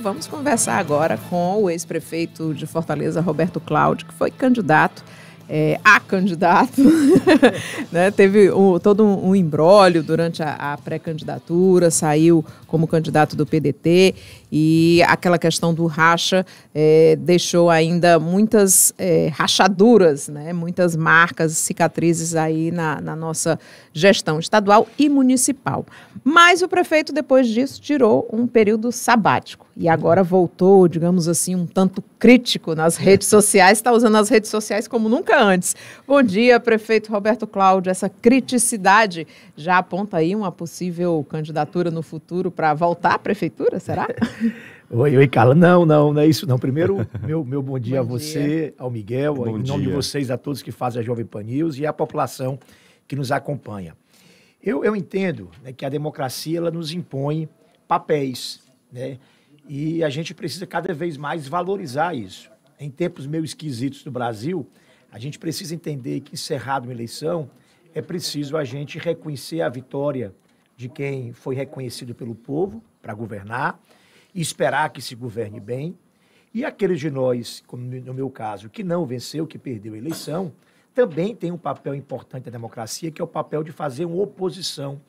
Vamos conversar agora com o ex-prefeito de Fortaleza, Roberto Cláudio, que foi candidato, né? Teve todo um imbróglio durante a pré-candidatura, saiu como candidato do PDT e aquela questão do racha deixou ainda muitas rachaduras, né? Muitas marcas, cicatrizes aí na nossa gestão estadual e municipal. Mas o prefeito, depois disso, tirou um período sabático e agora voltou, digamos assim, um tanto crítico nas redes sociais, está usando as redes sociais como nunca antes. Bom dia, prefeito Roberto Cláudio. Essa criticidade já aponta aí uma possível candidatura no futuro para voltar à prefeitura, será? Oi, Carla. Não é isso não. Primeiro, meu bom dia a você, ao Miguel, em nome de vocês, a todos que fazem a Jovem Pan News e a população que nos acompanha. Eu entendo, né, que a democracia ela nos impõe papéis, né? E a gente precisa cada vez mais valorizar isso. Em tempos meio esquisitos do Brasil, a gente precisa entender que, encerrada uma eleição, é preciso a gente reconhecer a vitória de quem foi reconhecido pelo povo para governar e esperar que se governe bem. E aqueles de nós, como no meu caso, que não venceu, que perdeu a eleição, também tem um papel importante na democracia, que é o papel de fazer uma oposição.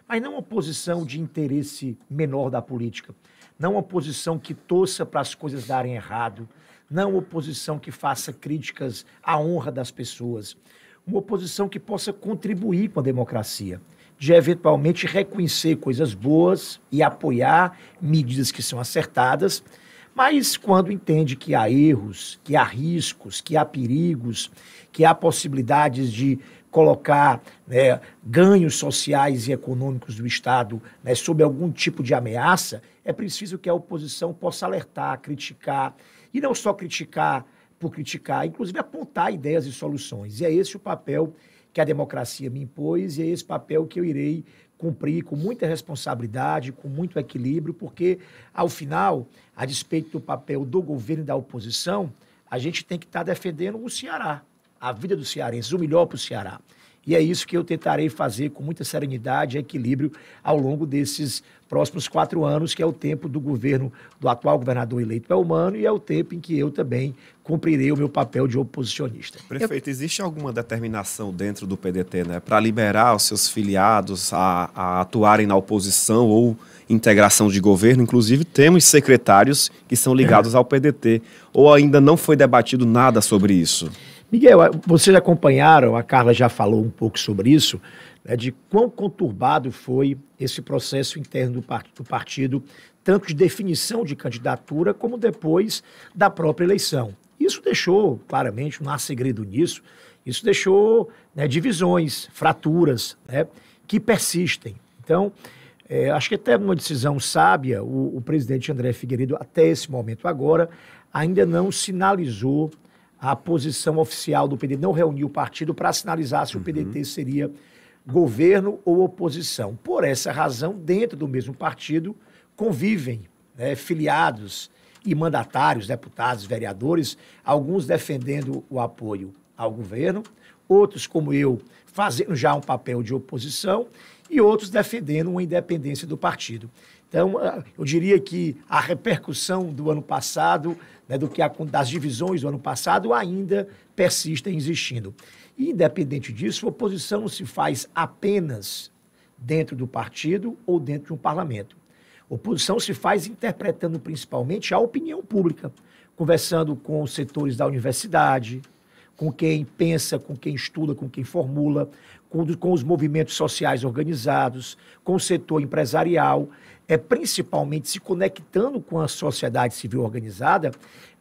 Mas não uma oposição de interesse menor da política. Não uma oposição que torça para as coisas darem errado. Não uma oposição que faça críticas à honra das pessoas. Uma oposição que possa contribuir com a democracia. De eventualmente reconhecer coisas boas e apoiar medidas que são acertadas, mas quando entende que há erros, que há riscos, que há perigos, que há possibilidades de colocar, né, ganhos sociais e econômicos do Estado, né, sob algum tipo de ameaça, é preciso que a oposição possa alertar, criticar, e não só criticar por criticar, inclusive apontar ideias e soluções. E é esse o papel que a democracia me impôs e é esse papel que eu irei cumprir com muita responsabilidade, com muito equilíbrio, porque, ao final, a despeito do papel do governo e da oposição, a gente tem que estar defendendo o Ceará, a vida dos cearenses, o melhor para o Ceará. E é isso que eu tentarei fazer com muita serenidade e equilíbrio ao longo desses próximos 4 anos, que é o tempo do governo do atual governador eleito Elmano e é o tempo em que eu também cumprirei o meu papel de oposicionista. Prefeito, existe alguma determinação dentro do PDT, né, para liberar os seus filiados a atuarem na oposição ou integração de governo? Inclusive, temos secretários que são ligados ao PDT. Ou ainda não foi debatido nada sobre isso? Miguel, vocês acompanharam, a Carla já falou um pouco sobre isso, né, de quão conturbado foi esse processo interno do partido, tanto de definição de candidatura, como depois da própria eleição. Isso deixou, claramente, não há segredo nisso, isso deixou, né, divisões, fraturas, né, que persistem. Então, acho que até uma decisão sábia, o presidente André Figueiredo, até esse momento agora, ainda não sinalizou a posição oficial do PDT, não reuniu o partido para sinalizar se o PDT seria governo ou oposição. Por essa razão, dentro do mesmo partido, convivem, né, filiados e mandatários, deputados, vereadores, alguns defendendo o apoio ao governo, outros, como eu, fazendo já um papel de oposição e outros defendendo uma independência do partido. Então, eu diria que a repercussão do ano passado, né, das divisões do ano passado, ainda persistem existindo. E, independente disso, a oposição não se faz apenas dentro do partido ou dentro de um parlamento. A oposição se faz interpretando principalmente a opinião pública, conversando com os setores da universidade, com quem pensa, com quem estuda, com quem formula, com os movimentos sociais organizados, com o setor empresarial, principalmente se conectando com a sociedade civil organizada,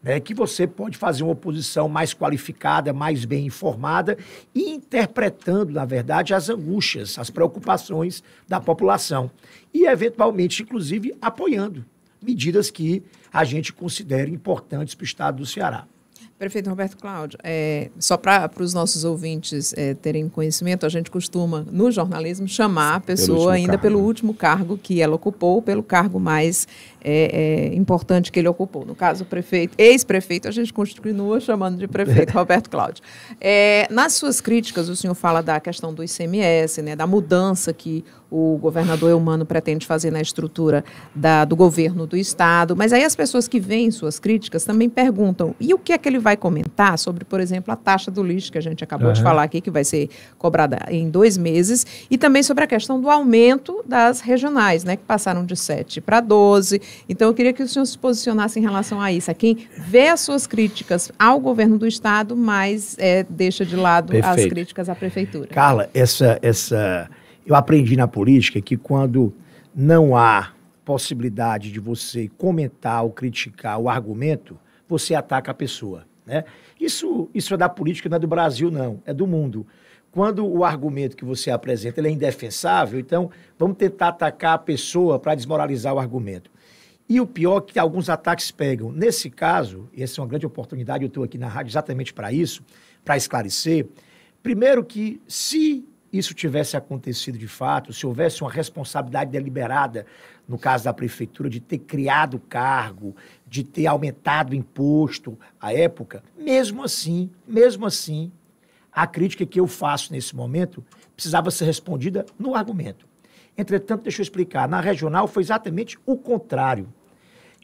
né, que você pode fazer uma oposição mais qualificada, mais bem informada e interpretando, na verdade, as angústias, as preocupações da população e, eventualmente, inclusive, apoiando medidas que a gente considere importantes para o estado do Ceará. Prefeito Roberto Cláudio, só para os nossos ouvintes terem conhecimento, a gente costuma, no jornalismo, chamar a pessoa ainda pelo último cargo que ela ocupou, pelo cargo mais importante que ele ocupou. No caso, o prefeito, ex-prefeito, a gente continua chamando de prefeito, Roberto Cláudio. Nas suas críticas, o senhor fala da questão do ICMS, né, da mudança que o governador Eumano pretende fazer na estrutura do governo do Estado, mas aí as pessoas que veem suas críticas também perguntam, e o que é que ele vai comentar sobre, por exemplo, a taxa do lixo, que a gente acabou de falar aqui, que vai ser cobrada em 2 meses, e também sobre a questão do aumento das regionais, né, que passaram de 7 para 12. Então, eu queria que o senhor se posicionasse em relação a isso, a quem vê as suas críticas ao governo do Estado, mas deixa de lado as críticas à prefeitura. Carla, eu aprendi na política que quando não há possibilidade de você comentar ou criticar o argumento, você ataca a pessoa, né? Isso é da política, não é do Brasil, não, é do mundo. Quando o argumento que você apresenta ele é indefensável, então vamos tentar atacar a pessoa para desmoralizar o argumento. E o pior é que alguns ataques pegam. Nesse caso, e essa é uma grande oportunidade, eu estou aqui na rádio exatamente para isso, para esclarecer. Primeiro que, se isso tivesse acontecido de fato, se houvesse uma responsabilidade deliberada, no caso da prefeitura, de ter criado o cargo, de ter aumentado o imposto à época, mesmo assim, a crítica que eu faço nesse momento precisava ser respondida no argumento. Entretanto, deixa eu explicar, na regional foi exatamente o contrário.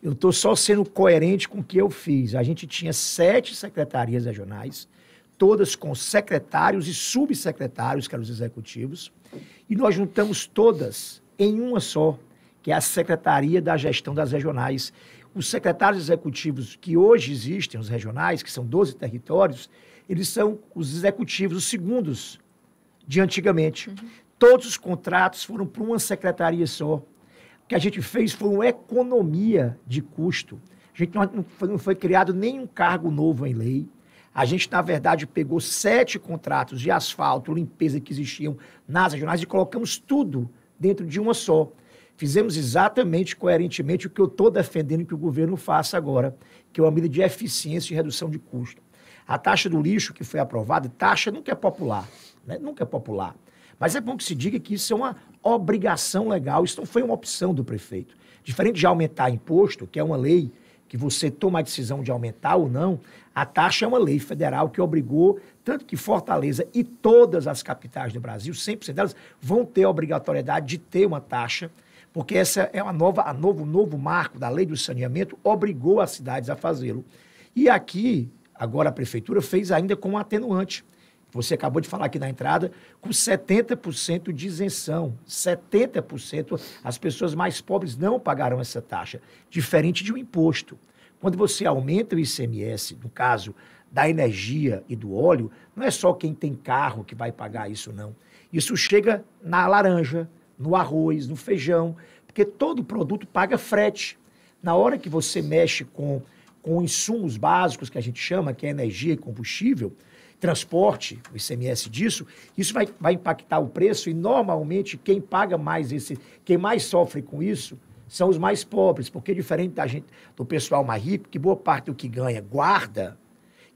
Eu estou só sendo coerente com o que eu fiz. A gente tinha 7 secretarias regionais, todas com secretários e subsecretários, que eram os executivos, e nós juntamos todas em uma só, que é a Secretaria da Gestão das Regionais. Os secretários executivos que hoje existem, os regionais, que são 12 territórios, eles são os executivos, os segundos de antigamente. Todos os contratos foram para uma secretaria só. O que a gente fez foi uma economia de custo. A gente não foi criado nenhum cargo novo em lei. A gente, na verdade, pegou 7 contratos de asfalto, limpeza que existiam nas regionais e colocamos tudo dentro de uma só. Fizemos exatamente, coerentemente, o que eu estou defendendo que o governo faça agora, que é uma medida de eficiência e redução de custo. A taxa do lixo que foi aprovada, taxa nunca é popular, né? Nunca é popular. Mas é bom que se diga que isso é uma obrigação legal, isso não foi uma opção do prefeito. Diferente de aumentar imposto, que é uma lei que você toma a decisão de aumentar ou não, a taxa é uma lei federal que obrigou, tanto que Fortaleza e todas as capitais do Brasil, 100% delas, vão ter a obrigatoriedade de ter uma taxa, porque essa é novo marco da lei do saneamento, obrigou as cidades a fazê-lo. E aqui, agora a prefeitura fez ainda com um atenuante. Você acabou de falar aqui na entrada, com 70% de isenção. 70% as pessoas mais pobres não pagaram essa taxa, diferente de um imposto. Quando você aumenta o ICMS, no caso da energia e do óleo, não é só quem tem carro que vai pagar isso, não. Isso chega na laranja, no arroz, no feijão, porque todo produto paga frete. Na hora que você mexe com insumos básicos, que a gente chama, que é energia e combustível, transporte, o ICMS disso, isso vai impactar o preço e normalmente quem paga mais quem mais sofre com isso são os mais pobres, porque diferente do pessoal mais rico, que boa parte do que ganha guarda,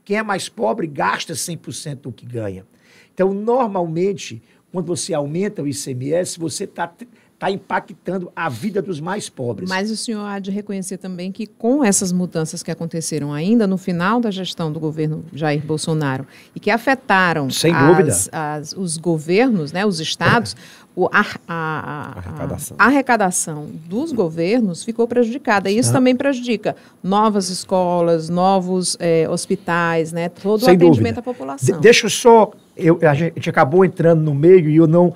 quem é mais pobre gasta 100% do que ganha. Então, normalmente, quando você aumenta o ICMS, você está impactando a vida dos mais pobres. Mas o senhor há de reconhecer também que com essas mudanças que aconteceram ainda no final da gestão do governo Jair Bolsonaro e que afetaram sem dúvida os governos, né, os estados, a arrecadação dos governos ficou prejudicada. E isso também prejudica novas escolas, novos hospitais, né, todo o atendimento à população. Deixa eu só... A gente acabou entrando no meio e eu não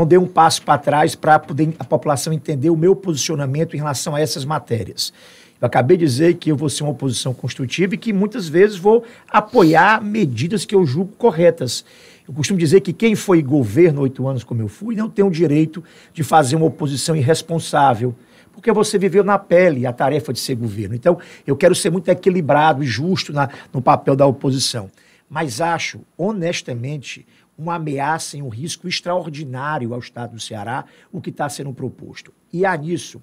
dei um passo para trás para poder a população entender o meu posicionamento em relação a essas matérias. Eu acabei de dizer que eu vou ser uma oposição construtiva e que muitas vezes vou apoiar medidas que eu julgo corretas. Eu costumo dizer que quem foi governo 8 anos como eu fui não tem o direito de fazer uma oposição irresponsável, porque você viveu na pele a tarefa de ser governo. Então, eu quero ser muito equilibrado e justo no papel da oposição. Mas acho, honestamente, uma ameaça e um risco extraordinário ao Estado do Ceará, o que está sendo proposto. E há nisso,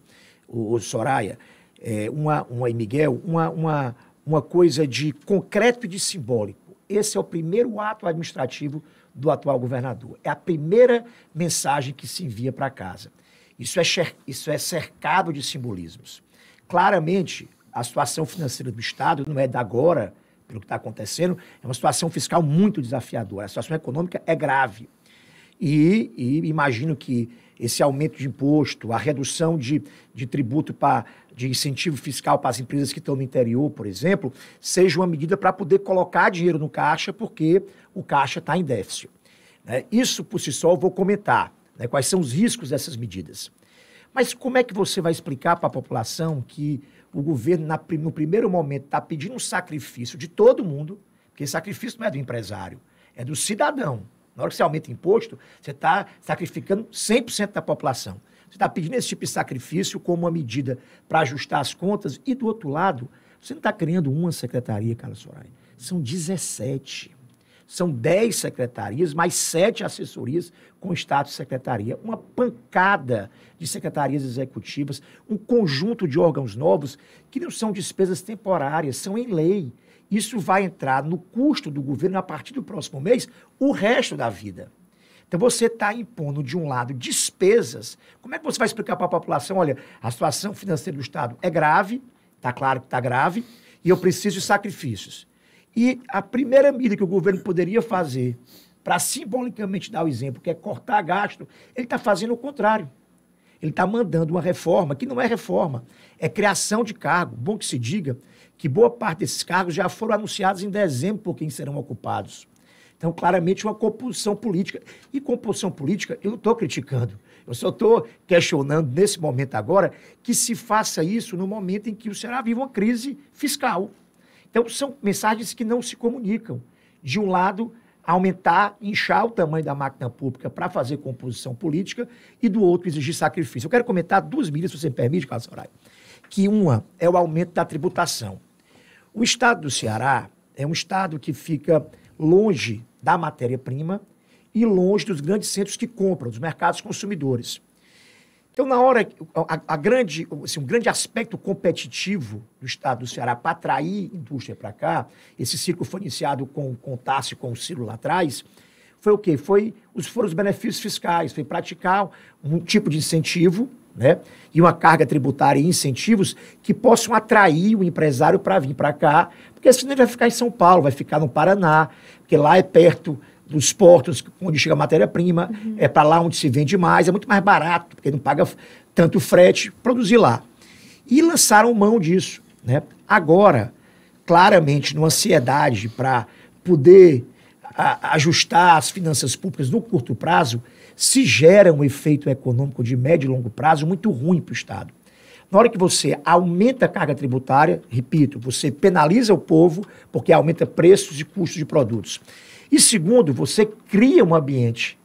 Soraya, e Miguel, uma coisa de concreto e de simbólico. Esse é o primeiro ato administrativo do atual governador. É a primeira mensagem que se envia para casa. Isso é cercado de simbolismos. claramente, a situação financeira do Estado não é de agora, pelo que está acontecendo, é uma situação fiscal muito desafiadora. A situação econômica é grave. E imagino que esse aumento de imposto, a redução de tributo de incentivo fiscal para as empresas que estão no interior, por exemplo, seja uma medida para poder colocar dinheiro no caixa, porque o caixa está em déficit. Isso, por si só, eu vou comentar, quais são os riscos dessas medidas. Mas como é que você vai explicar para a população que o governo, no primeiro momento, está pedindo um sacrifício de todo mundo, porque sacrifício não é do empresário, é do cidadão. Na hora que você aumenta o imposto, você está sacrificando 100% da população. Você está pedindo esse tipo de sacrifício como uma medida para ajustar as contas e, do outro lado, você não está criando uma secretaria, Carla Soraya. São 17. São 10 secretarias, mais 7 assessorias com status de secretaria. Uma pancada de secretarias executivas, um conjunto de órgãos novos que não são despesas temporárias, são em lei. Isso vai entrar no custo do governo a partir do próximo mês, o resto da vida. Então, você está impondo, de um lado, despesas. Como é que você vai explicar para a população, olha, a situação financeira do Estado é grave, está claro que está grave, e eu preciso de sacrifícios. E a primeira medida que o governo poderia fazer para simbolicamente dar o exemplo, que é cortar gasto, ele está fazendo o contrário. Ele está mandando uma reforma, que não é reforma, é criação de cargo. Bom que se diga que boa parte desses cargos já foram anunciados em dezembro por quem serão ocupados. Então, claramente, uma composição política. E composição política, eu não estou criticando. Eu só estou questionando, nesse momento agora, que se faça isso no momento em que o Ceará vive uma crise fiscal. Então, são mensagens que não se comunicam. De um lado, aumentar, inchar o tamanho da máquina pública para fazer composição política e, do outro, exigir sacrifício. Eu quero comentar 2 medidas, se você me permite, Carla Soraya. Que uma é o aumento da tributação. O estado do Ceará é um estado que fica longe da matéria-prima e longe dos grandes centros que compram, dos mercados consumidores. Então, na hora, um grande aspecto competitivo do estado do Ceará para atrair indústria para cá, esse ciclo foi iniciado com o Tássio, com o Ciro lá atrás, foi o quê? Foram os benefícios fiscais, foi praticar um tipo de incentivo, e uma carga tributária e incentivos que possam atrair o empresário para vir para cá, porque senão ele vai ficar em São Paulo, vai ficar no Paraná, porque lá é perto dos portos onde chega a matéria-prima, é para lá onde se vende mais, é muito mais barato, porque não paga tanto frete, produzir lá. E lançaram mão disso. Agora, claramente, numa ansiedade para poder ajustar as finanças públicas no curto prazo, se gera um efeito econômico de médio e longo prazo muito ruim para o Estado. Na hora que você aumenta a carga tributária, repito, você penaliza o povo porque aumenta preços e custos de produtos. E segundo, você cria um ambiente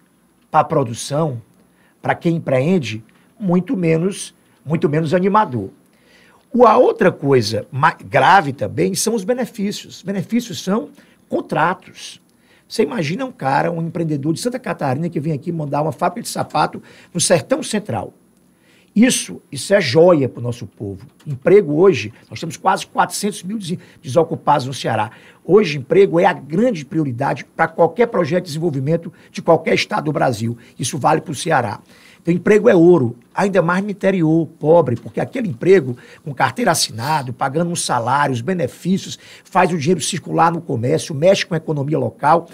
para a produção, para quem empreende, muito menos animador. A outra coisa grave também são os benefícios. Os benefícios são contratos. Você imagina um empreendedor de Santa Catarina que vem aqui mandar uma fábrica de sapato no Sertão Central. Isso é joia para o nosso povo. Emprego hoje, nós temos quase 400 mil desocupados no Ceará. Hoje, emprego é a grande prioridade para qualquer projeto de desenvolvimento de qualquer estado do Brasil. Isso vale para o Ceará. Então, emprego é ouro, ainda mais no interior, pobre, porque aquele emprego com carteira assinada, pagando um salário, os benefícios, faz o dinheiro circular no comércio, mexe com a economia local,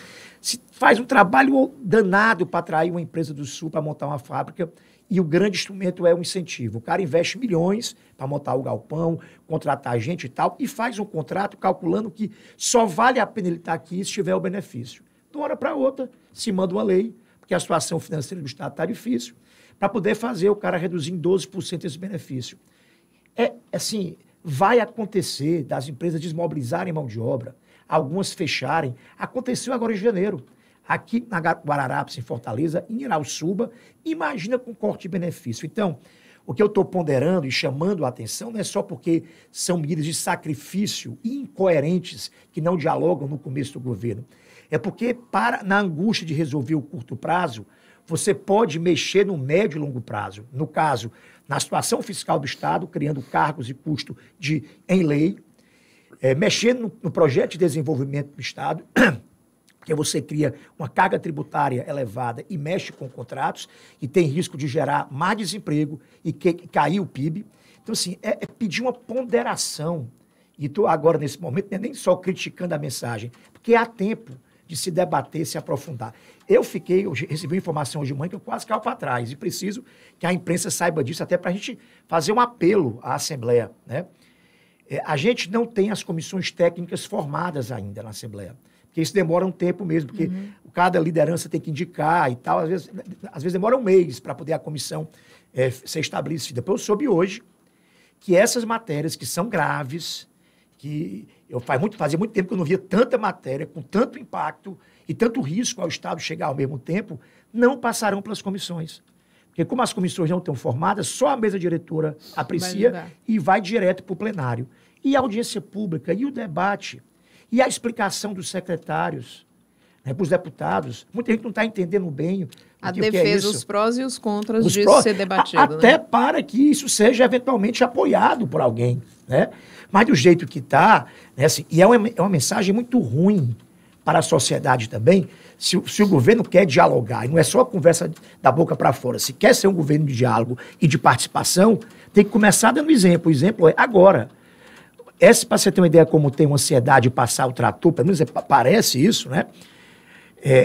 faz um trabalho danado para atrair uma empresa do Sul para montar uma fábrica. E o grande instrumento é o incentivo. O cara investe milhões para montar o galpão, contratar gente e tal, e faz um contrato calculando que só vale a pena ele estar aqui se tiver o benefício. De uma hora para outra, se manda uma lei, porque a situação financeira do Estado está difícil, para poder fazer o cara reduzir em 12% esse benefício. Vai acontecer das empresas desmobilizarem mão de obra, algumas fecharem. Aconteceu agora em janeiro. Aqui na Guararapes, em Fortaleza, em Irauçuba, imagina com corte de benefício. Então, o que eu estou ponderando e chamando a atenção não é só porque são medidas de sacrifício incoerentes que não dialogam no começo do governo. É porque, na angústia de resolver o curto prazo, você pode mexer no médio e longo prazo. No caso, na situação fiscal do Estado, criando cargos e custo em lei, mexendo no projeto de desenvolvimento do Estado, porque você cria uma carga tributária elevada e mexe com contratos e tem risco de gerar mais desemprego e cair o PIB. Então, assim, é pedir uma ponderação. E estou agora, nesse momento, não é nem só criticando a mensagem, porque há tempo de se debater, se aprofundar. Eu recebi informação hoje de manhã que eu quase caio para trás e preciso que a imprensa saiba disso, até para a gente fazer um apelo à Assembleia, né? A gente não tem as comissões técnicas formadas ainda na Assembleia, porque isso demora um tempo mesmo, porque cada liderança tem que indicar e tal, às vezes demora um mês para poder a comissão ser estabelecida. Eu soube hoje que essas matérias que são graves, que fazia muito tempo que eu não via tanta matéria, com tanto impacto e tanto risco ao Estado chegar ao mesmo tempo, não passarão pelas comissões. Porque como as comissões não estão formadas, só a mesa diretora aprecia e vai direto para o plenário. E a audiência pública, e o debate, e a explicação dos secretários, né, para os deputados. Muita gente não está entendendo bem a defesa, os prós e os contras disso ser debatido. Até para que isso seja eventualmente apoiado por alguém, né? Mas do jeito que está, né, assim, e é uma mensagem muito ruim para a sociedade também, se o governo quer dialogar, e não é só a conversa da boca para fora, se quer ser um governo de diálogo e de participação, tem que começar dando exemplo. O exemplo é agora. Para você ter uma ideia como tem uma ansiedade de passar o trator, pelo menos parece isso, né?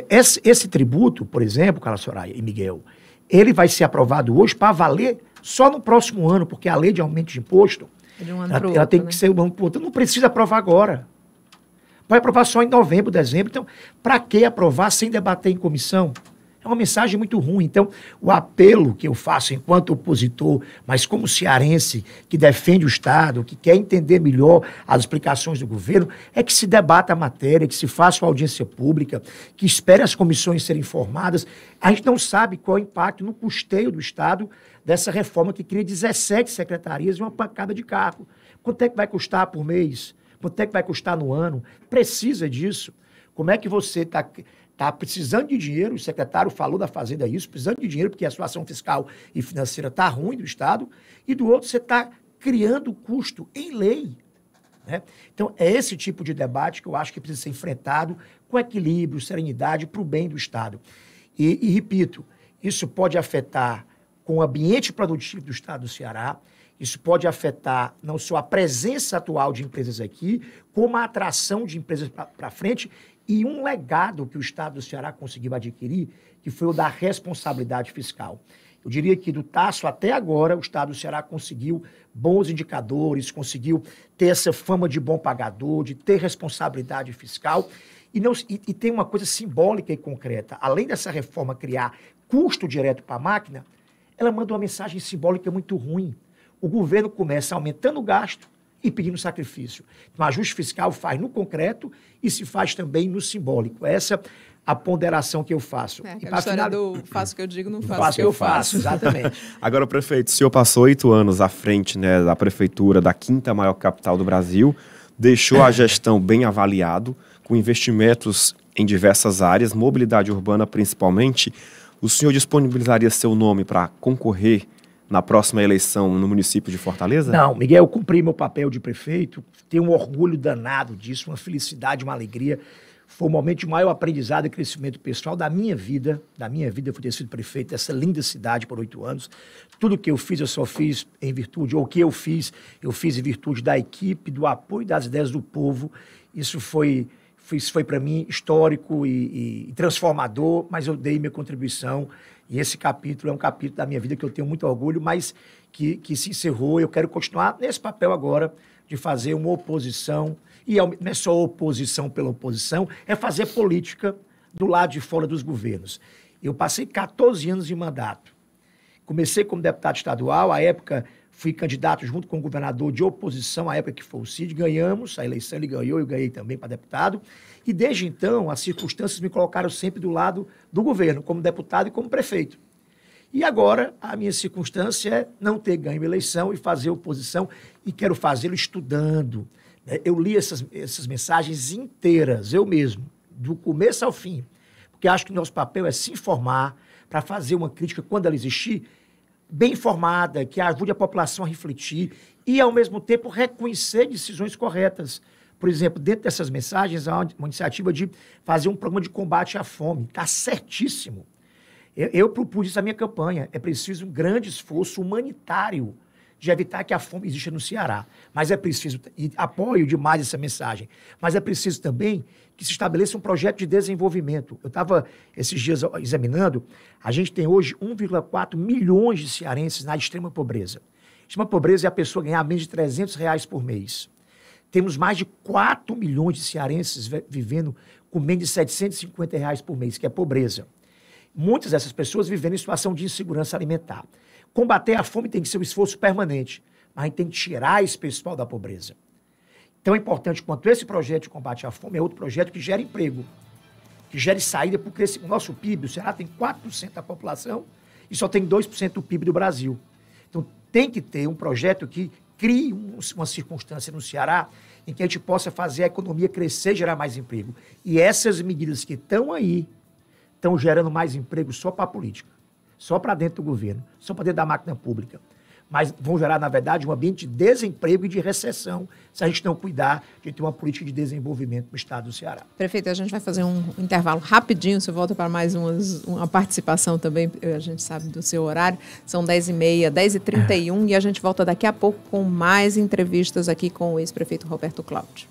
Esse tributo, por exemplo, Carla Soraya e Miguel, ele vai ser aprovado hoje para valer só no próximo ano, porque a lei de aumento de imposto, ela tem que ser um ano para o outro. Não precisa aprovar agora. Vai aprovar só em novembro, dezembro. Então, para que aprovar sem debater em comissão? É uma mensagem muito ruim. Então, o apelo que eu faço enquanto opositor, mas como cearense, que defende o Estado, que quer entender melhor as explicações do governo, é que se debata a matéria, que se faça uma audiência pública, que espere as comissões serem formadas. A gente não sabe qual é o impacto no custeio do Estado dessa reforma que cria 17 secretarias e uma pancada de cargo. Quanto é que vai custar por mês? Quanto é que vai custar no ano? Precisa disso. Como é que você está precisando de dinheiro? O secretário falou da Fazenda isso, precisando de dinheiro porque a situação fiscal e financeira está ruim do Estado, e do outro você está criando custo em lei, né? Então, é esse tipo de debate que eu acho que precisa ser enfrentado com equilíbrio, serenidade, para o bem do Estado. E repito, isso pode afetar com o ambiente produtivo do Estado do Ceará. Isso pode afetar não só a presença atual de empresas aqui, como a atração de empresas para frente e um legado que o Estado do Ceará conseguiu adquirir, que foi o da responsabilidade fiscal. Eu diria que do Tasso até agora, o Estado do Ceará conseguiu bons indicadores, conseguiu ter essa fama de bom pagador, de ter responsabilidade fiscal. E tem uma coisa simbólica e concreta. Além dessa reforma criar custo direto para a máquina, ela manda uma mensagem simbólica muito ruim. O governo começa aumentando o gasto e pedindo sacrifício. Então, o ajuste fiscal faz no concreto e se faz também no simbólico. Essa é a ponderação que eu faço. A história do faço o que eu digo, não faço o que eu faço. Exatamente. Agora, prefeito, o senhor passou 8 anos à frente, né, da prefeitura da 5ª maior capital do Brasil, deixou a gestão bem avaliado, com investimentos em diversas áreas, mobilidade urbana principalmente. O senhor disponibilizaria seu nome para concorrer na próxima eleição no município de Fortaleza? Não, Miguel, eu cumpri meu papel de prefeito, tenho um orgulho danado disso, uma felicidade, uma alegria. Foi o momento de maior aprendizado e crescimento pessoal da minha vida. Eu fui ter sido prefeito dessa linda cidade por 8 anos. Tudo que eu fiz, eu só fiz em virtude, ou o que eu fiz em virtude da equipe, do apoio das ideias do povo. Isso foi para mim histórico e transformador, mas eu dei minha contribuição. E esse capítulo é um capítulo da minha vida que eu tenho muito orgulho, mas que se encerrou. Eu quero continuar nesse papel agora de fazer uma oposição, e não é só oposição pela oposição, é fazer política do lado de fora dos governos. Eu passei 14 anos de mandato. Comecei como deputado estadual, à época fui candidato junto com o governador de oposição, à época que foi o Cid, ganhamos a eleição, ele ganhou, eu ganhei também para deputado, e desde então as circunstâncias me colocaram sempre do lado do governo, como deputado e como prefeito. E agora a minha circunstância é não ter ganho a eleição e fazer oposição, e quero fazê-lo estudando. Eu li essas mensagens inteiras, eu mesmo, do começo ao fim, porque acho que nosso papel é se informar para fazer uma crítica quando ela existir, bem informada, que ajude a população a refletir e, ao mesmo tempo, reconhecer decisões corretas. Por exemplo, dentro dessas mensagens, há uma iniciativa de fazer um programa de combate à fome. Está certíssimo. Eu propus isso na minha campanha. É preciso um grande esforço humanitário de evitar que a fome exista no Ceará. Mas é preciso, e apoio demais essa mensagem, mas é preciso também que se estabeleça um projeto de desenvolvimento. Eu estava esses dias examinando, a gente tem hoje 1,4 milhões de cearenses na extrema pobreza. Extrema pobreza é a pessoa ganhar menos de R$300 por mês. Temos mais de 4 milhões de cearenses vivendo com menos de R$750 por mês, que é pobreza. Muitas dessas pessoas vivendo em situação de insegurança alimentar. Combater a fome tem que ser um esforço permanente, mas a gente tem que tirar esse pessoal da pobreza. Tão importante quanto esse projeto de combate à fome é outro projeto que gera emprego, que gere saída para o crescimento. O nosso PIB, o Ceará tem 4% da população e só tem 2% do PIB do Brasil. Então tem que ter um projeto que crie uma circunstância no Ceará em que a gente possa fazer a economia crescer e gerar mais emprego. E essas medidas que estão aí estão gerando mais emprego só para a política, só para dentro do governo, só para dentro da máquina pública. Mas vão gerar, na verdade, um ambiente de desemprego e de recessão se a gente não cuidar de ter uma política de desenvolvimento no estado do Ceará. Prefeito, a gente vai fazer um intervalo rapidinho, você volta para mais uma participação também, a gente sabe do seu horário, são 10h30, 10h31, e a gente volta daqui a pouco com mais entrevistas aqui com o ex-prefeito Roberto Cláudio.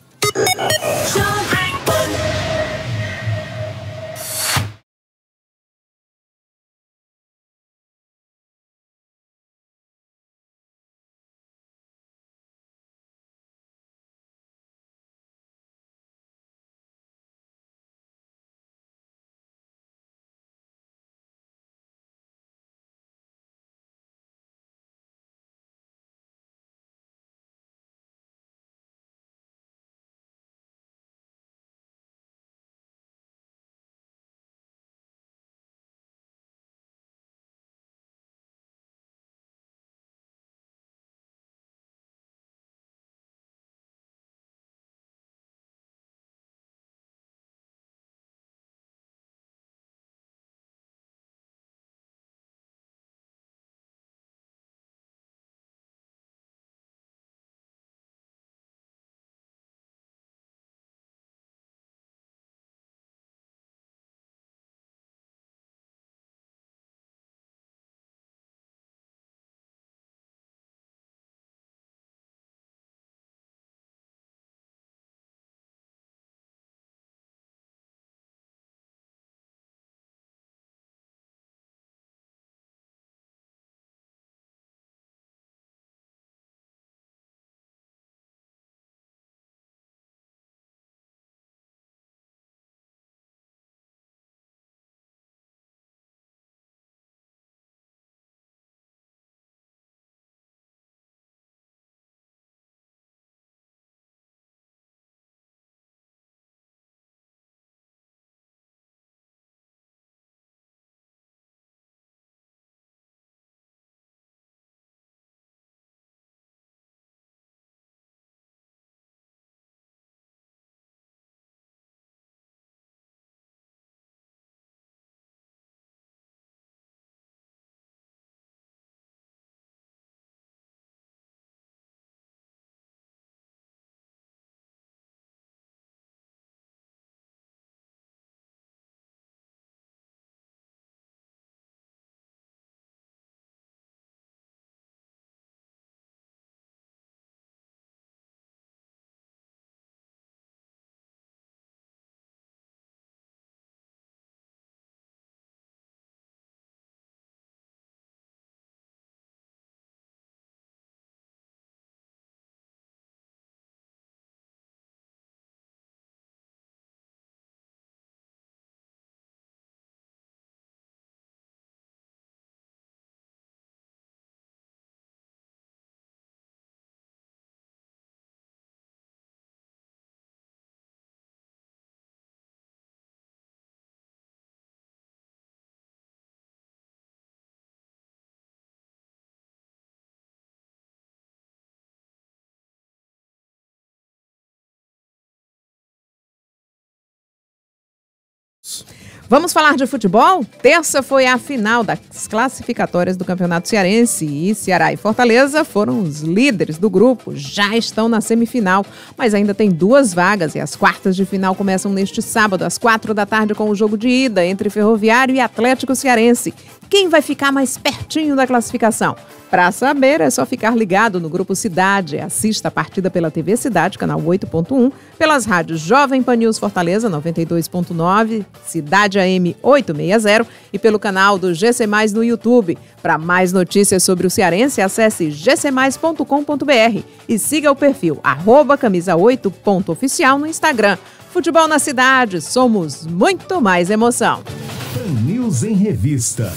Vamos falar de futebol? Terça foi a final das classificatórias do Campeonato Cearense e Ceará e Fortaleza foram os líderes do grupo, já estão na semifinal, mas ainda tem 2 vagas e as quartas de final começam neste sábado às 4 da tarde com o jogo de ida entre Ferroviário e Atlético Cearense. Quem vai ficar mais pertinho da classificação? Para saber, é só ficar ligado no Grupo Cidade. Assista a partida pela TV Cidade, canal 8.1, pelas rádios Jovem Pan News Fortaleza, 92.9, Cidade AM 860 e pelo canal do GC Mais no YouTube. Para mais notícias sobre o cearense, acesse gcmais.com.br e siga o perfil @camisa8.oficial no Instagram. Futebol na cidade, somos muito mais emoção. Pan News em Revista.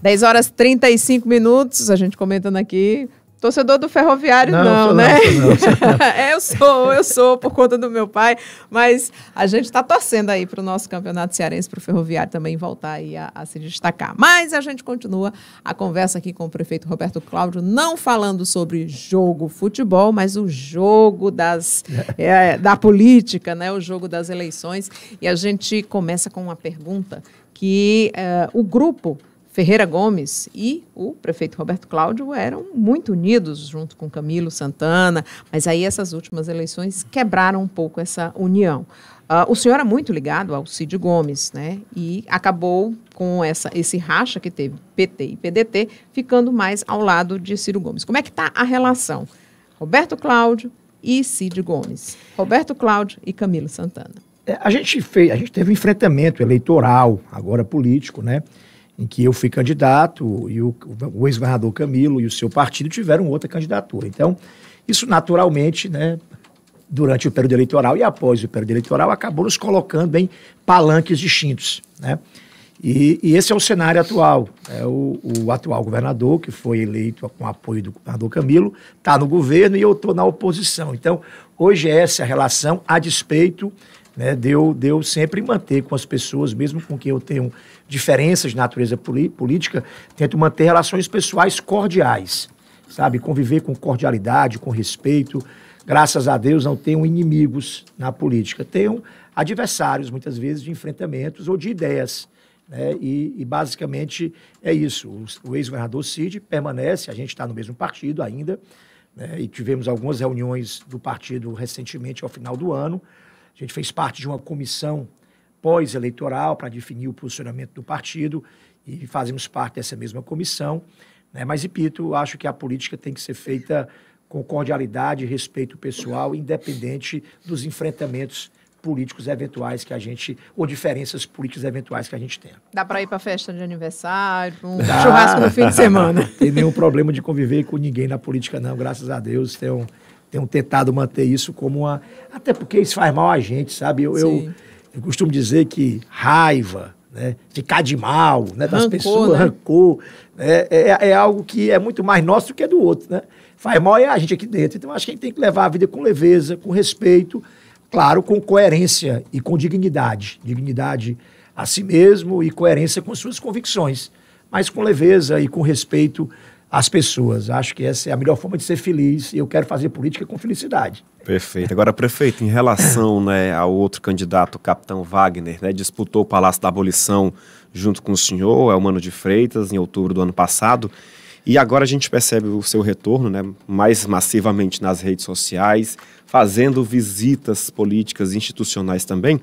10h35, a gente comentando aqui. Torcedor do Ferroviário, não, né? Não. Eu sou por conta do meu pai, mas a gente está torcendo aí para o nosso campeonato cearense, para o Ferroviário também voltar aí a se destacar. Mas a gente continua a conversa aqui com o prefeito Roberto Cláudio, não falando sobre jogo futebol, mas o jogo da política, né? O jogo das eleições. E a gente começa com uma pergunta que o grupo Ferreira Gomes e o prefeito Roberto Cláudio eram muito unidos junto com Camilo Santana, mas aí essas últimas eleições quebraram um pouco essa união. O senhor é muito ligado ao Cid Gomes, né? E acabou com esse racha que teve PT e PDT, ficando mais ao lado de Ciro Gomes. Como é que está a relação Roberto Cláudio e Cid Gomes? Roberto Cláudio e Camilo Santana. A gente teve um enfrentamento eleitoral, agora político, né? Em que eu fui candidato e o ex-governador Camilo e o seu partido tiveram outra candidatura. Então, isso naturalmente, né, durante o período eleitoral e após o período eleitoral, acabou nos colocando em palanques distintos, né? E esse é o cenário atual. O atual governador, que foi eleito com apoio do governador Camilo, está no governo e eu estou na oposição. Então, hoje essa é a relação a despeito, né, de eu sempre manter com as pessoas, mesmo com quem eu tenho diferenças de natureza política, tento manter relações pessoais cordiais, sabe? Conviver com cordialidade, com respeito. Graças a Deus não tenho inimigos na política, tenho adversários, muitas vezes, de enfrentamentos ou de ideias, né? E basicamente é isso. O ex-governador Cid permanece, a gente está no mesmo partido ainda, né? E tivemos algumas reuniões do partido recentemente, ao final do ano. A gente fez parte de uma comissão pós-eleitoral para definir o posicionamento do partido e fazemos parte dessa mesma comissão, né? Mas, repito, acho que a política tem que ser feita com cordialidade e respeito pessoal, independente dos enfrentamentos políticos eventuais que a gente, ou diferenças políticas eventuais que a gente tenha. Dá para ir para festa de aniversário, churrasco no fim de semana. Não tem nenhum problema de conviver com ninguém na política, não, graças a Deus. Tenho tentado manter isso como uma... Até porque isso faz mal a gente, sabe? Eu costumo dizer que raiva, né, ficar de mal, né, das pessoas, né? Rancor, é algo que é muito mais nosso do que do outro, né? Faz mal é a gente aqui dentro. Então, acho que a gente tem que levar a vida com leveza, com respeito, claro, com coerência e com dignidade. Dignidade a si mesmo e coerência com suas convicções, mas com leveza e com respeito às pessoas. Acho que essa é a melhor forma de ser feliz e eu quero fazer política com felicidade. Perfeito. Agora, prefeito, em relação, né, ao outro candidato, o capitão Wagner, né, disputou o Palácio da Abolição junto com o senhor, Elmano de Freitas, em outubro do ano passado, e agora a gente percebe o seu retorno, né, mais massivamente nas redes sociais, fazendo visitas políticas institucionais também.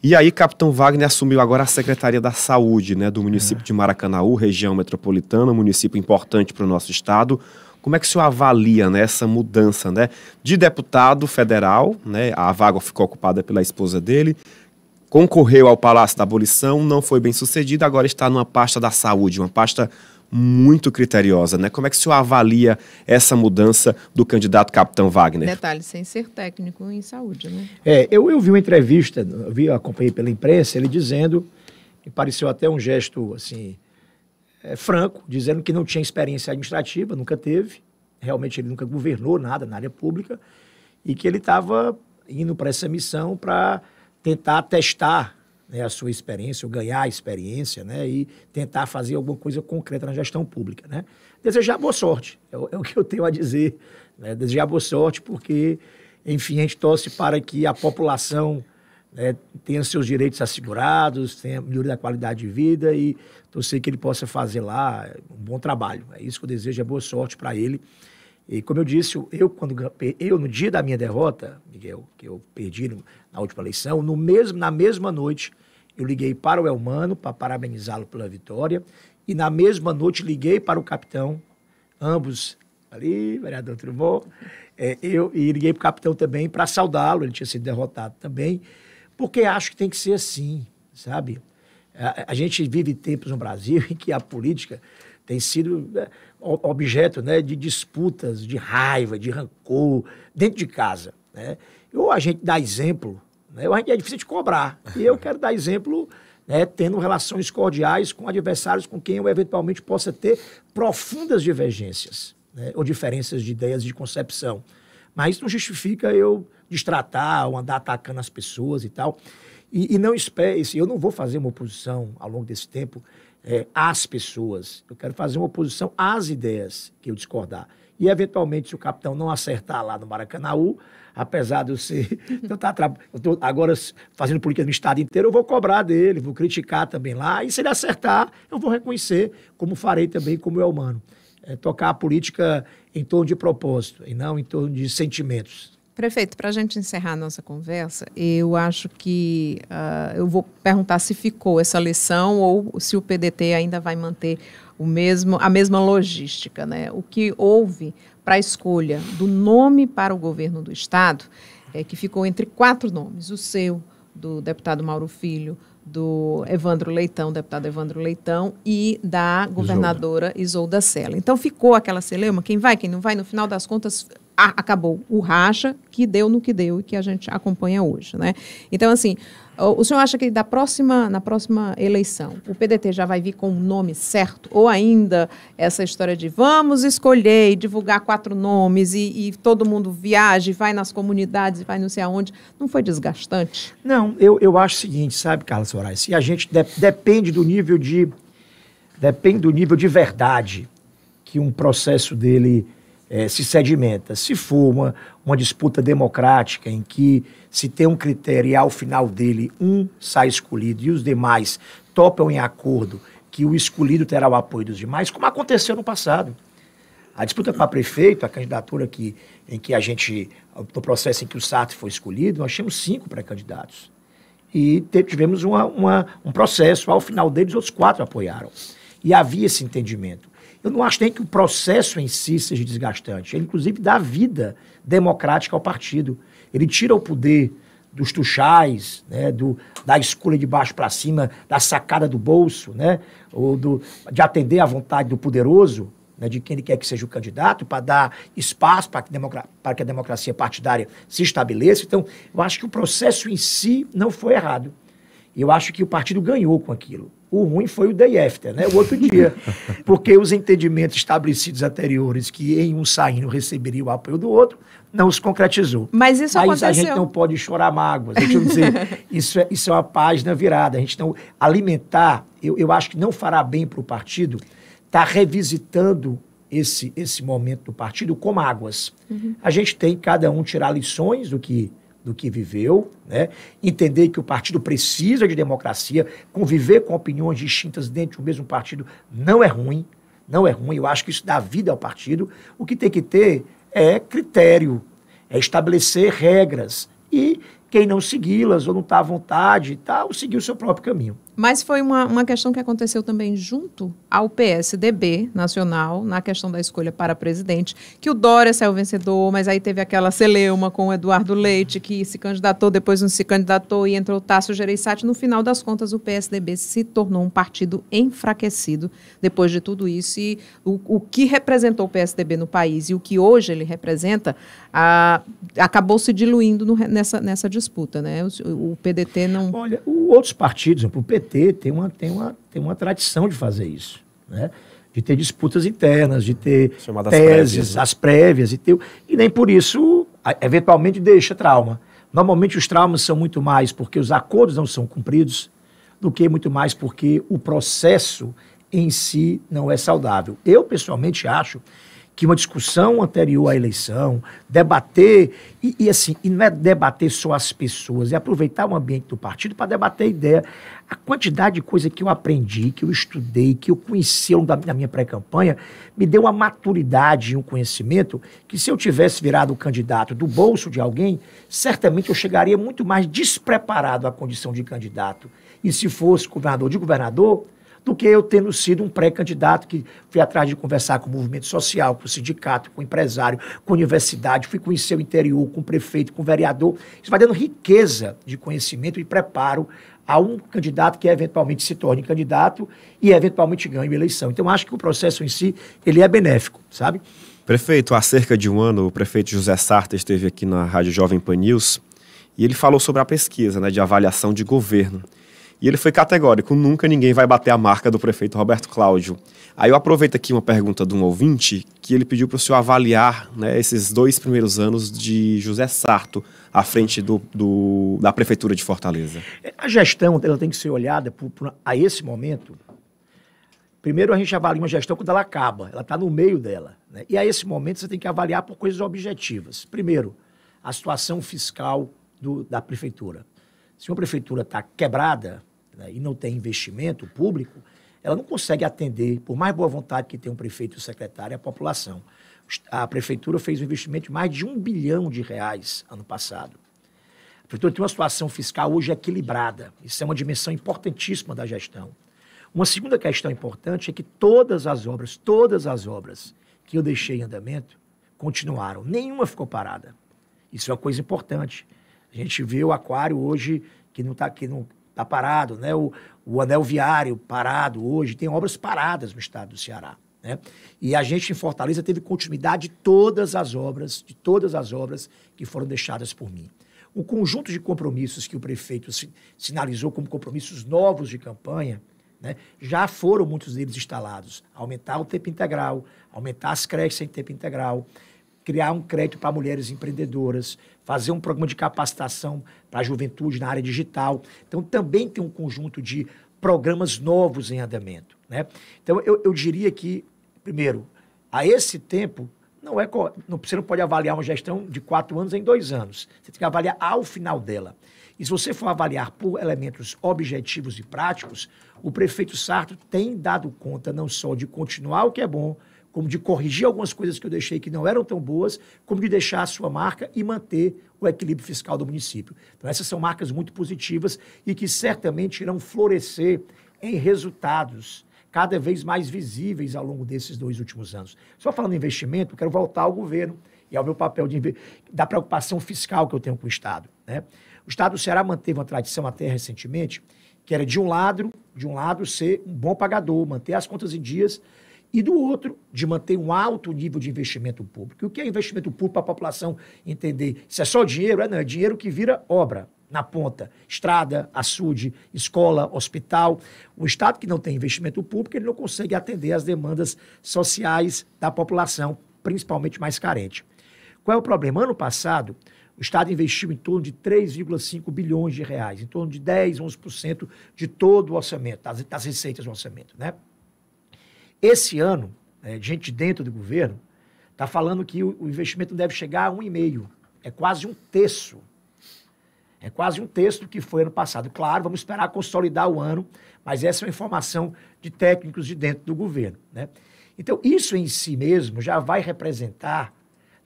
E aí, capitão Wagner assumiu agora a Secretaria da Saúde, né, do município de Maracanaú, região metropolitana, município importante para o nosso estado. Como é que o senhor avalia, né, essa mudança, né, de deputado federal, né, a vaga ficou ocupada pela esposa dele, concorreu ao Palácio da Abolição, não foi bem sucedido, agora está numa pasta da saúde, uma pasta muito criteriosa, né? Como é que o senhor avalia essa mudança do candidato capitão Wagner? Detalhe, sem ser técnico em saúde, né? Eu vi uma entrevista, acompanhei pela imprensa, ele dizendo, me pareceu até um gesto, assim, franco, dizendo que não tinha experiência administrativa, nunca teve, realmente ele nunca governou nada na área pública, e que ele estava indo para essa missão para tentar testar, né, a sua experiência, ou ganhar a experiência, né, e tentar fazer alguma coisa concreta na gestão pública, né. Desejar boa sorte, é o que eu tenho a dizer, né, desejar boa sorte porque, enfim, a gente torce para que a população, né, tenha seus direitos assegurados, tenha melhoria da qualidade de vida e torcer que ele possa fazer lá um bom trabalho. É isso que eu desejo, é boa sorte para ele. E como eu disse, eu no dia da minha derrota, Miguel, que eu perdi na última eleição, na mesma noite eu liguei para o Elmano para parabenizá-lo pela vitória e na mesma noite liguei para o capitão, ambos ali, vereador Trumon, e liguei para o capitão também para saudá-lo, ele tinha sido derrotado também, porque acho que tem que ser assim, sabe? A gente vive tempos no Brasil em que a política tem sido objeto, né, de disputas, de raiva, de rancor, dentro de casa, né? Ou a gente dá exemplo, né, ou a gente é difícil de cobrar. E eu quero dar exemplo, né, tendo relações cordiais com adversários com quem eu eventualmente possa ter profundas divergências, né, ou diferenças de ideias de concepção. Mas isso não justifica eu destratar ou andar atacando as pessoas e tal. E não espere, eu não vou fazer uma oposição ao longo desse tempo às pessoas. Eu quero fazer uma oposição às ideias que eu discordar. E, eventualmente, se o capitão não acertar lá no Maracanaú, apesar de eu ser... eu estou agora fazendo política no estado inteiro, eu vou cobrar dele, vou criticar também lá. E se ele acertar, eu vou reconhecer, como farei também como o Elmano. Tocar a política em torno de propósito e não em torno de sentimentos. Prefeito, para a gente encerrar a nossa conversa, eu acho que eu vou perguntar se ficou essa lição ou se o PDT ainda vai manter a mesma logística, né? O que houve para a escolha do nome para o governo do Estado é que ficou entre 4 nomes, o seu, do deputado Mauro Filho, do Evandro Leitão, deputado Evandro Leitão, e da governadora Isolda Sela. Então ficou aquela celeuma, quem vai, quem não vai, no final das contas acabou o racha que deu no que deu e que a gente acompanha hoje, né? Então, assim, o senhor acha que na próxima eleição o PDT já vai vir com o nome certo? Ou ainda essa história de vamos escolher e divulgar 4 nomes e todo mundo viaja, vai nas comunidades, vai não sei aonde, não foi desgastante? Não, eu acho o seguinte, sabe, Carla Soares, se a gente depende do nível de verdade que um processo dele se sedimenta. Se for uma disputa democrática em que se tem um critério e ao final dele um sai escolhido e os demais topam em acordo que o escolhido terá o apoio dos demais, como aconteceu no passado. A disputa para prefeito, a candidatura em que a gente, no processo em que o Sartre foi escolhido, nós tínhamos 5 pré-candidatos. E tivemos um processo, ao final deles, outros 4 apoiaram. E havia esse entendimento. Eu não acho nem que o processo em si seja desgastante. Ele, inclusive, dá vida democrática ao partido. Ele tira o poder dos tuchais, né, da escolha de baixo para cima, da sacada do bolso, né, ou de atender à vontade do poderoso, né, de quem ele quer que seja o candidato, para dar espaço para que a democracia partidária se estabeleça. Então, eu acho que o processo em si não foi errado. Eu acho que o partido ganhou com aquilo. O ruim foi o day after, né? O outro dia. Porque os entendimentos estabelecidos anteriores, que em um saindo receberia o apoio do outro, não os concretizou. Mas isso aconteceu. A gente não pode chorar mágoas. Deixa eu dizer, isso é uma página virada. A gente não alimentar, eu acho que não fará bem para o partido estar revisitando esse momento do partido com mágoas. Uhum. A gente tem cada um tirar lições do que viveu, né? Entender que o partido precisa de democracia, conviver com opiniões distintas dentro do mesmo partido não é ruim, eu acho que isso dá vida ao partido. O que tem que ter é critério, é estabelecer regras e quem não segui-las ou não está à vontade, seguir o seu próprio caminho. Mas foi uma questão que aconteceu também junto ao PSDB nacional, na questão da escolha para presidente, que o Dória saiu vencedor, mas aí teve aquela celeuma com o Eduardo Leite, que se candidatou, depois não se candidatou, e entrou o Tasso Gereissati. No final das contas, o PSDB se tornou um partido enfraquecido depois de tudo isso. E o que representou o PSDB no país e o que hoje ele representa acabou se diluindo nessa disputa, né? O PDT não... Olha, outros partidos, o PT tem uma tradição de fazer isso, né? De ter disputas internas, de ter chamadas teses, prévias, né? As prévias, e nem por isso, eventualmente, deixa trauma. Normalmente os traumas são muito mais porque os acordos não são cumpridos do que muito mais porque o processo em si não é saudável. Eu, pessoalmente, acho que uma discussão anterior à eleição, debater, e não é debater só as pessoas, é aproveitar o ambiente do partido para debater a ideia. A quantidade de coisa que eu aprendi, que eu estudei, que eu conheci na minha pré-campanha, me deu uma maturidade e um conhecimento que, se eu tivesse virado candidato do bolso de alguém, certamente eu chegaria muito mais despreparado à condição de candidato. E se fosse governador, do que eu tendo sido um pré-candidato que fui atrás de conversar com o movimento social, com o sindicato, com o empresário, com a universidade, fui conhecer o interior, com o prefeito, com o vereador. Isso vai dando riqueza de conhecimento e preparo a um candidato que eventualmente se torne candidato e eventualmente ganhe a eleição. Então, acho que o processo em si, ele é benéfico, sabe? Prefeito, há cerca de um ano, o prefeito José Sarta esteve aqui na Rádio Jovem Pan News e ele falou sobre a pesquisa, né, de avaliação de governo. E ele foi categórico, nunca ninguém vai bater a marca do prefeito Roberto Cláudio. Aí eu aproveito aqui uma pergunta de um ouvinte, que ele pediu para o senhor avaliar, né, esses 2 primeiros anos de José Sarto à frente da Prefeitura de Fortaleza. A gestão ela tem que ser olhada a esse momento. Primeiro a gente avalia uma gestão quando ela acaba, ela está no meio dela, né? E a esse momento você tem que avaliar por coisas objetivas. Primeiro, a situação fiscal da Prefeitura. Se uma Prefeitura está quebrada, né, e não tem investimento público, ela não consegue atender, por mais boa vontade que tenha um prefeito e um secretário, a população. A Prefeitura fez um investimento de mais de R$1 bilhão ano passado. A Prefeitura tem uma situação fiscal hoje equilibrada. Isso é uma dimensão importantíssima da gestão. Uma segunda questão importante é que todas as obras que eu deixei em andamento continuaram. Nenhuma ficou parada. Isso é uma coisa importante. A gente vê o aquário hoje que não está parado, né? O anel viário parado hoje, tem obras paradas no estado do Ceará, né? E a gente em Fortaleza teve continuidade de todas as obras que foram deixadas por mim. O conjunto de compromissos que o prefeito sinalizou como compromissos novos de campanha, né, já foram muitos deles instalados. Aumentar o tempo integral, aumentar as creches em tempo integral, criar um crédito para mulheres empreendedoras, fazer um programa de capacitação para a juventude na área digital. Então, também tem um conjunto de programas novos em andamento, né? Então, eu diria que, primeiro, a esse tempo, você não pode avaliar uma gestão de 4 anos em 2 anos. Você tem que avaliar ao final dela. E se você for avaliar por elementos objetivos e práticos, o prefeito Sarto tem dado conta não só de continuar o que é bom, como de corrigir algumas coisas que eu deixei que não eram tão boas, como de deixar a sua marca e manter o equilíbrio fiscal do município. Então, essas são marcas muito positivas e que certamente irão florescer em resultados cada vez mais visíveis ao longo desses 2 últimos anos. Só falando em investimento, eu quero voltar ao governo e ao meu papel da preocupação fiscal que eu tenho com o Estado, né? O Estado do Ceará manteve uma tradição até recentemente, que era de um lado ser um bom pagador, manter as contas em dias, e do outro, de manter um alto nível de investimento público. E o que é investimento público para a população entender? Isso é só dinheiro? Não, é dinheiro que vira obra na ponta. Estrada, açude, escola, hospital. Um Estado que não tem investimento público, ele não consegue atender às demandas sociais da população, principalmente mais carente. Qual é o problema? Ano passado, o Estado investiu em torno de 3,5 bilhões de reais, em torno de 10, 11% de todo o orçamento, das receitas do orçamento, né? Esse ano, gente dentro do governo, está falando que o investimento deve chegar a 1,5. É quase um terço. É quase um terço do que foi ano passado. Claro, vamos esperar consolidar o ano, mas essa é uma informação de técnicos de dentro do governo, né? Então, isso em si mesmo já vai representar,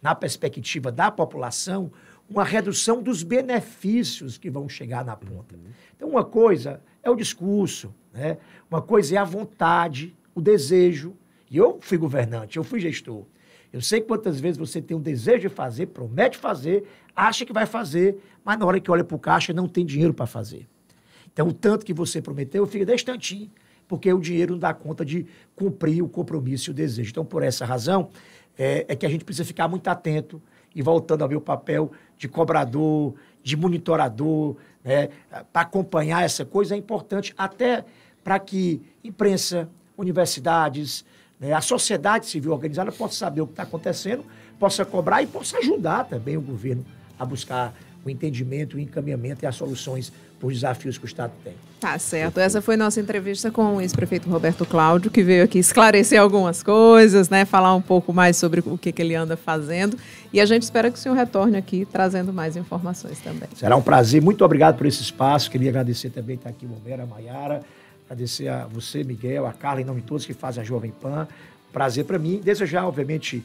na perspectiva da população, uma redução dos benefícios que vão chegar na ponta. Então, uma coisa é o discurso, né? Uma coisa é a vontade, o desejo. E eu fui governante, eu fui gestor. Eu sei quantas vezes você tem um desejo de fazer, promete fazer, acha que vai fazer, mas na hora que olha para o caixa não tem dinheiro para fazer. Então, o tanto que você prometeu fica desse tantinho, porque o dinheiro não dá conta de cumprir o compromisso e o desejo. Então, por essa razão, é que a gente precisa ficar muito atento e voltando ao meu papel de cobrador, de monitorador, né, para acompanhar essa coisa é importante até para que imprensa, universidades, né, a sociedade civil organizada possa saber o que está acontecendo, possa cobrar e possa ajudar também o governo a buscar o entendimento, o encaminhamento e as soluções para os desafios que o Estado tem. Tá certo. Essa foi nossa entrevista com o ex-prefeito Roberto Cláudio, que veio aqui esclarecer algumas coisas, né? Falar um pouco mais sobre o que ele anda fazendo. E a gente espera que o senhor retorne aqui trazendo mais informações também. Será um prazer. Muito obrigado por esse espaço. Queria agradecer também estar aqui o Romero, a Maiara. Agradecer a você, Miguel, a Carla, em nome de todos que fazem a Jovem Pan. Prazer para mim. Desejar, obviamente,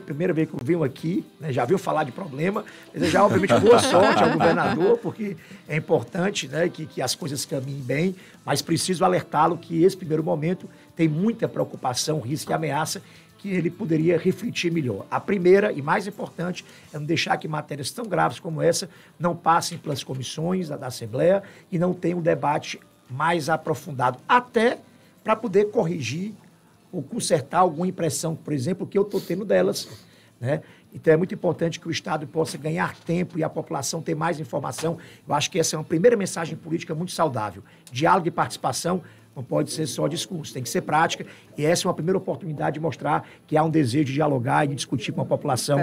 primeira vez que eu venho aqui, né, já viu falar de problema, desejar, obviamente, boa sorte ao governador, porque é importante, né, que as coisas caminhem bem, mas preciso alertá-lo que esse primeiro momento tem muita preocupação, risco e ameaça que ele poderia refletir melhor. A primeira e mais importante é não deixar que matérias tão graves como essa não passem pelas comissões da Assembleia e não tenham um debate mais aprofundado, até para poder corrigir ou consertar alguma impressão, por exemplo, que eu estou tendo delas, né? Então é muito importante que o Estado possa ganhar tempo e a população ter mais informação. Eu acho que essa é uma primeira mensagem política muito saudável. Diálogo e participação não pode ser só discurso, tem que ser prática. E essa é uma primeira oportunidade de mostrar que há um desejo de dialogar e de discutir com a população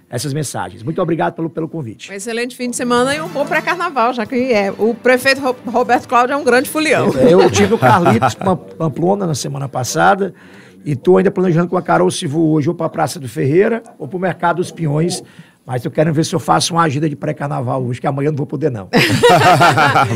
essas mensagens. Muito obrigado pelo convite. Um excelente fim de semana e um bom pré-carnaval, já que o prefeito Roberto Cláudio é um grande folião. Eu tive o Carlitos Pamplona na semana passada e estou ainda planejando com a Carol se vou hoje ou para a Praça do Ferreira ou para o Mercado dos Peões. Mas eu quero ver se eu faço uma agenda de pré-carnaval hoje, que amanhã eu não vou poder, não.